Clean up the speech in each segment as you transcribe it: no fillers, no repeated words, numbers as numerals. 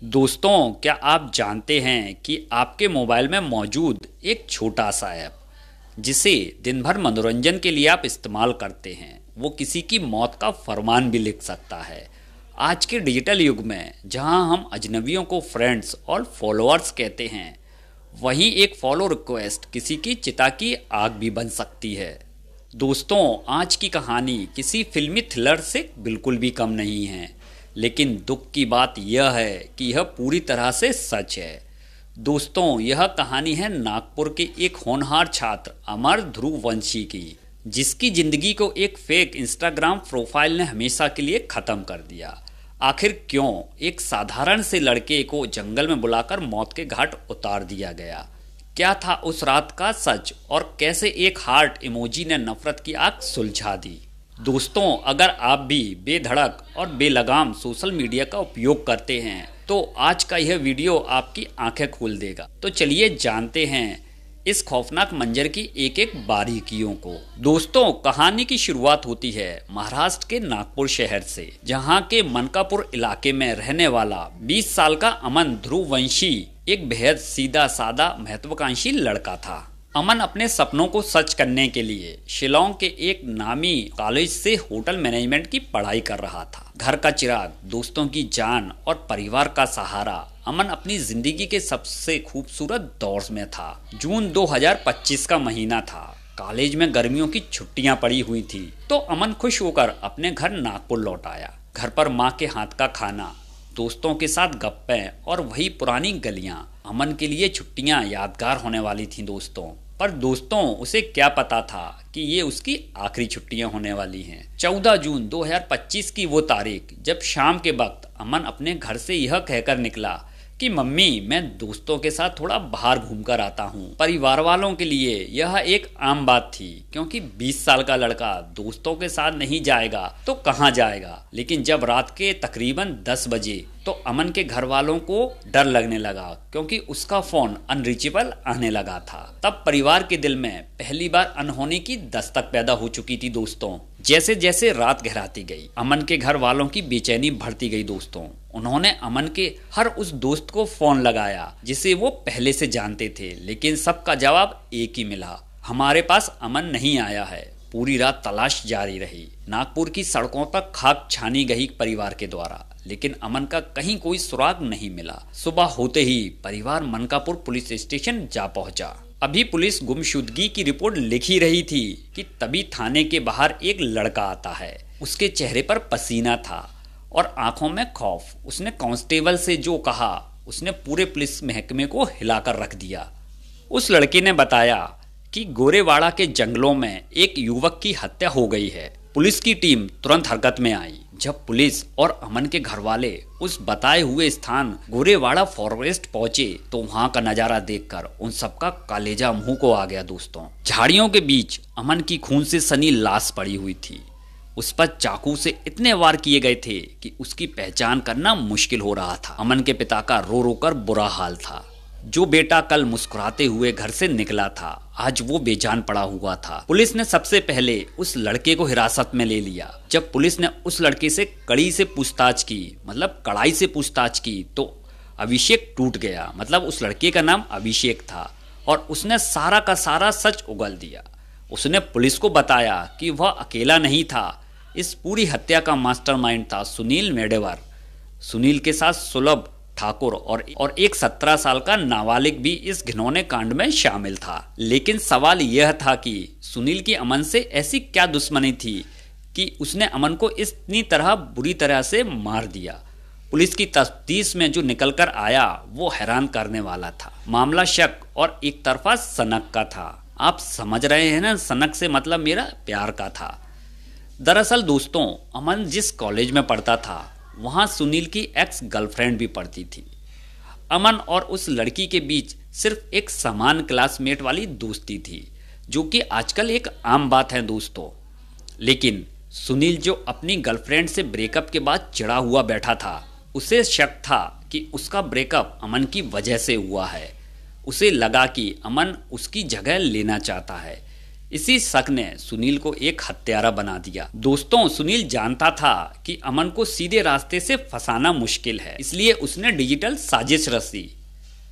दोस्तों, क्या आप जानते हैं कि आपके मोबाइल में मौजूद एक छोटा सा ऐप जिसे दिन भर मनोरंजन के लिए आप इस्तेमाल करते हैं, वो किसी की मौत का फरमान भी लिख सकता है। आज के डिजिटल युग में जहां हम अजनबियों को फ्रेंड्स और फॉलोअर्स कहते हैं, वहीं एक फॉलो रिक्वेस्ट किसी की चिता की आग भी बन सकती है। दोस्तों, आज की कहानी किसी फिल्मी थ्रिलर से बिल्कुल भी कम नहीं है, लेकिन दुख की बात यह है कि यह पूरी तरह से सच है। दोस्तों, यह कहानी है नागपुर के एक होनहार छात्र अमर ध्रुववंशी की, जिसकी जिंदगी को एक फेक इंस्टाग्राम प्रोफाइल ने हमेशा के लिए खत्म कर दिया। आखिर क्यों एक साधारण से लड़के को जंगल में बुलाकर मौत के घाट उतार दिया गया? क्या था उस रात का सच और कैसे एक हार्ट इमोजी ने नफरत की आग सुलझा दी? दोस्तों, अगर आप भी बेधड़क और बेलगाम सोशल मीडिया का उपयोग करते हैं तो आज का यह वीडियो आपकी आंखें खोल देगा। तो चलिए जानते हैं इस खौफनाक मंजर की एक एक बारीकियों को। दोस्तों, कहानी की शुरुआत होती है महाराष्ट्र के नागपुर शहर से, जहां के मनकापुर इलाके में रहने वाला 20 साल का अमन ध्रुववंशी एक बेहद सीधा साधा महत्वाकांक्षी लड़का था। अमन अपने सपनों को सच करने के लिए शिलोंग के एक नामी कॉलेज से होटल मैनेजमेंट की पढ़ाई कर रहा था। घर का चिराग, दोस्तों की जान और परिवार का सहारा, अमन अपनी जिंदगी के सबसे खूबसूरत दौर में था। जून 2025 का महीना था। कॉलेज में गर्मियों की छुट्टियां पड़ी हुई थी, तो अमन खुश होकर अपने घर नागपुर लौट आया। घर पर माँ के हाथ का खाना, दोस्तों के साथ गप्पें और वही पुरानी गलियां। अमन के लिए छुट्टियां यादगार होने वाली थीं दोस्तों। पर दोस्तों, उसे क्या पता था कि ये उसकी आखिरी छुट्टियां होने वाली हैं। 14 जून 2025 की वो तारीख, जब शाम के वक्त अमन अपने घर से यह कहकर निकला कि मम्मी, मैं दोस्तों के साथ थोड़ा बाहर घूमकर आता हूँ। परिवार वालों के लिए यह एक आम बात थी, क्योंकि 20 साल का लड़का दोस्तों के साथ नहीं जाएगा तो कहाँ जाएगा। लेकिन जब रात के तकरीबन 10 बजे तो अमन के घर वालों को डर लगने लगा, क्योंकि उसका फोन अनरीचेबल आने लगा था। तब परिवार के दिल में पहली बार अनहोनी की दस्तक पैदा हो चुकी थी दोस्तों। जैसे जैसे रात गहराती गई, अमन के घर वालों की बेचैनी बढ़ती गई दोस्तों। उन्होंने अमन के हर उस दोस्त को फोन लगाया जिसे वो पहले से जानते थे, लेकिन सबका जवाब एक ही मिला, हमारे पास अमन नहीं आया है। पूरी रात तलाश जारी रही। नागपुर की सड़कों पर खाक छानी गई परिवार के द्वारा, लेकिन अमन का कहीं कोई सुराग नहीं मिला। सुबह होते ही परिवार मनकापुर पुलिस स्टेशन जा पहुंचा। अभी पुलिस गुमशुदगी की रिपोर्ट लिख ही रही थी कि तभी थाने के बाहर एक लड़का आता है। उसके चेहरे पर पसीना था और आंखों में खौफ। उसने कांस्टेबल से जो कहा, उसने पूरे पुलिस महकमे को हिलाकर रख दिया। उस लड़के ने बताया कि गोरेवाड़ा के जंगलों में एक युवक की हत्या हो गई है। पुलिस की टीम तुरंत हरकत में आई। जब पुलिस और अमन के घर वाले उस बताए हुए स्थान गोरेवाड़ा फॉरेस्ट पहुंचे तो वहां का नजारा देखकर उन सबका कलेजा मुंह को आ गया दोस्तों। झाड़ियों के बीच अमन की खून से सनी लाश पड़ी हुई थी। उस पर चाकू से इतने वार किए गए थे कि उसकी पहचान करना मुश्किल हो रहा था। अमन के पिता का रो रो कर बुरा हाल था। जो बेटा कल मुस्कुराते हुए घर से निकला था, आज वो बेजान पड़ा हुआ था। पुलिस ने सबसे पहले उस लड़के को हिरासत में ले लिया। जब पुलिस ने उस लड़के से कड़ी से पूछताछ की, मतलब कड़ाई से पूछताछ की, तो अभिषेक टूट गया। मतलब उस लड़के का नाम अभिषेक था और उसने सारा का सारा सच उगल दिया। उसने पुलिस को बताया कि वह अकेला नहीं था। इस पूरी हत्या का मास्टरमाइंड था सुनील मेडेवर। सुनील के साथ सुलभ ठाकुर और एक 17 साल का नाबालिग भी इस घिनौने कांड में शामिल था। लेकिन सवाल यह था कि सुनील की अमन से ऐसी क्या दुश्मनी थी कि उसने अमन को इतनी तरह बुरी तरह से मार दिया। पुलिस की तफ्तीश में जो निकल कर आया वो हैरान करने वाला था। मामला शक और एक तरफा सनक का था। आप समझ रहे हैं ना, सनक से मतलब मेरा प्यार का था। दरअसल दोस्तों, अमन जिस कॉलेज में पढ़ता था वहाँ सुनील की एक्स गर्लफ्रेंड भी पढ़ती थी। अमन और उस लड़की के बीच सिर्फ एक समान क्लासमेट वाली दोस्ती थी, जो कि आजकल एक आम बात है दोस्तों। लेकिन सुनील जो अपनी गर्लफ्रेंड से ब्रेकअप के बाद चिढ़ा हुआ बैठा था, उसे शक था कि उसका ब्रेकअप अमन की वजह से हुआ है। उसे लगा कि अमन उसकी जगह लेना चाहता है, इसी शक ने सुनील को एक हत्यारा बना दिया। दोस्तों, सुनील जानता था कि अमन को सीधे रास्ते से फंसाना मुश्किल है, इसलिए उसने डिजिटल साजिश रची।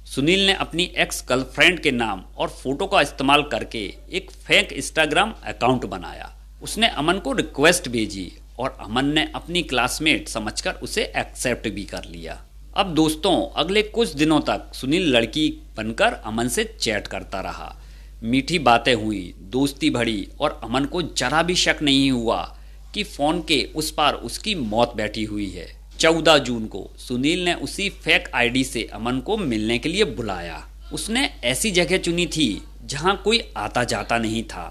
सुनील ने अपनी एक्स गर्लफ्रेंड के नाम और फोटो का इस्तेमाल करके एक फेक इंस्टाग्राम अकाउंट बनाया। उसने अमन को रिक्वेस्ट भेजी और अमन ने अपनी क्लासमेट समझकर उसे एक्सेप्ट भी कर लिया। अब दोस्तों, अगले कुछ दिनों तक सुनील लड़की बनकर अमन से चैट करता रहा। मीठी बातें हुई, दोस्ती बढ़ी और अमन को जरा भी शक नहीं हुआ कि फोन के उस पार उसकी मौत बैठी हुई है। 14 जून को सुनील ने उसी फेक आईडी से अमन को मिलने के लिए बुलाया। उसने ऐसी जगह चुनी थी जहां कोई आता जाता नहीं था,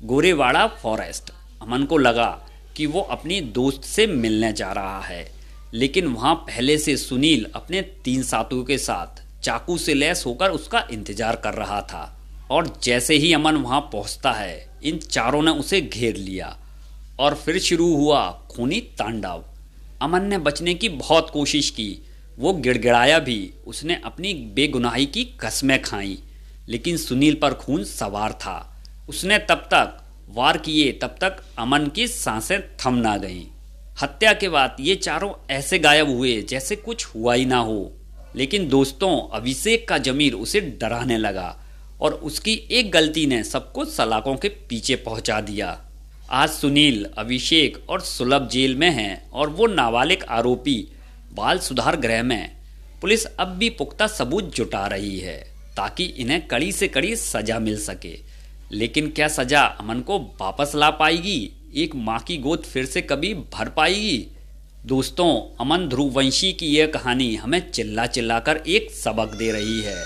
गोरेवाड़ा फॉरेस्ट। अमन को लगा कि वो अपनी दोस्त से मिलने जा रहा है, लेकिन वहां पहले से सुनील अपने 3 साथियों के साथ चाकू से लैस होकर उसका इंतजार कर रहा था। और जैसे ही अमन वहां पहुंचता है, इन चारों ने उसे घेर लिया और फिर शुरू हुआ खूनी तांडव। अमन ने बचने की बहुत कोशिश की, वो गिड़गिड़ाया भी, उसने अपनी बेगुनाही की कस्में खाई, लेकिन सुनील पर खून सवार था। उसने तब तक वार किए तब तक अमन की सांसें थम ना गईं। हत्या के बाद ये चारों ऐसे गायब हुए जैसे कुछ हुआ ही ना हो। लेकिन दोस्तों, अभिषेक का जमीर उसे डराने लगा और उसकी एक गलती ने सबको सलाखों के पीछे पहुंचा दिया। आज सुनील, अभिषेक और सुलभ जेल में हैं और वो नाबालिग आरोपी बाल सुधार गृह में। पुलिस अब भी पुख्ता सबूत जुटा रही है ताकि इन्हें कड़ी से कड़ी सजा मिल सके। लेकिन क्या सजा अमन को वापस ला पाएगी? एक माँ की गोद फिर से कभी भर पाएगी? दोस्तों, अमन ध्रुववंशी की यह कहानी हमें चिल्ला चिल्लाकर एक सबक दे रही है।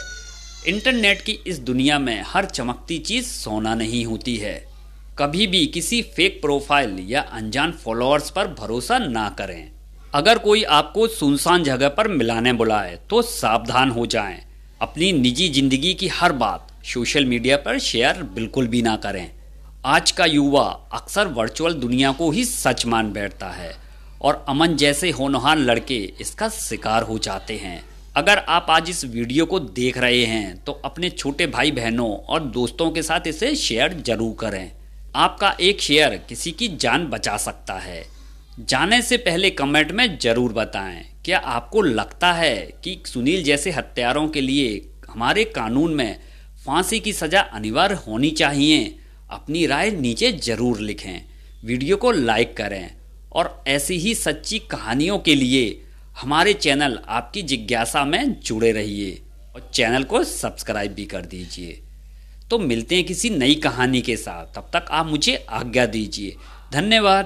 इंटरनेट की इस दुनिया में हर चमकती चीज़ सोना नहीं होती है। कभी भी किसी फेक प्रोफाइल या अनजान फॉलोअर्स पर भरोसा ना करें। अगर कोई आपको सुनसान जगह पर मिलाने बुलाए तो सावधान हो जाएं। अपनी निजी जिंदगी की हर बात सोशल मीडिया पर शेयर बिल्कुल भी ना करें। आज का युवा अक्सर वर्चुअल दुनिया को ही सच मान बैठता है और अमन जैसे होनहार लड़के इसका शिकार हो जाते हैं। अगर आप आज इस वीडियो को देख रहे हैं तो अपने छोटे भाई बहनों और दोस्तों के साथ इसे शेयर जरूर करें। आपका एक शेयर किसी की जान बचा सकता है। जाने से पहले कमेंट में जरूर बताएं, क्या आपको लगता है कि सुनील जैसे हत्यारों के लिए हमारे कानून में फांसी की सज़ा अनिवार्य होनी चाहिए? अपनी राय नीचे जरूर लिखें, वीडियो को लाइक करें और ऐसी ही सच्ची कहानियों के लिए हमारे चैनल आपकी जिज्ञासा में जुड़े रहिए और चैनल को सब्सक्राइब भी कर दीजिए। तो मिलते हैं किसी नई कहानी के साथ, तब तक आप मुझे आज्ञा दीजिए। धन्यवाद।